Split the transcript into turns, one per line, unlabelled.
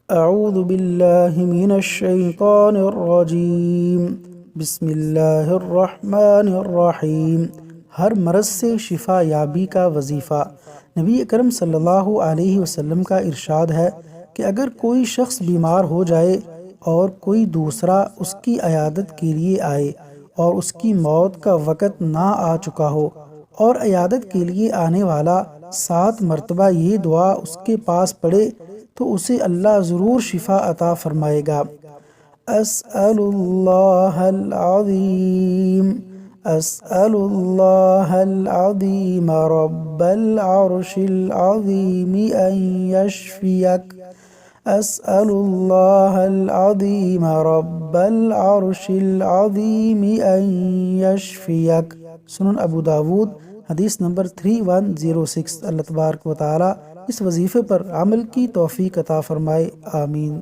اعوذ باللہ من الشیطان الرجیم، بسم اللہ الرحمن الرحیم۔ ہر مرض سے شفا یابی کا وظیفہ۔ نبی اکرم صلی اللہ علیہ وسلم کا ارشاد ہے کہ اگر کوئی شخص بیمار ہو جائے اور کوئی دوسرا اس کی عیادت کے لیے آئے اور اس کی موت کا وقت نہ آ چکا ہو اور عیادت کے لیے آنے والا 7 مرتبہ یہ دعا اس کے پاس پڑھے تو اسے اللہ ضرور شفا عطا فرمائے گا۔ اسأل اللہ العظیم، اسأل اللہ العظیم رب العرش العظیم ان یشفیک، اسأل اللہ العظیم رب العرش العظیم ان یشفیک۔ سنن ابو داود، حدیث نمبر 3106۔ اللہ تبارک و تعالی اس وظیفے پر عمل کی توفیق عطا فرمائے، آمین۔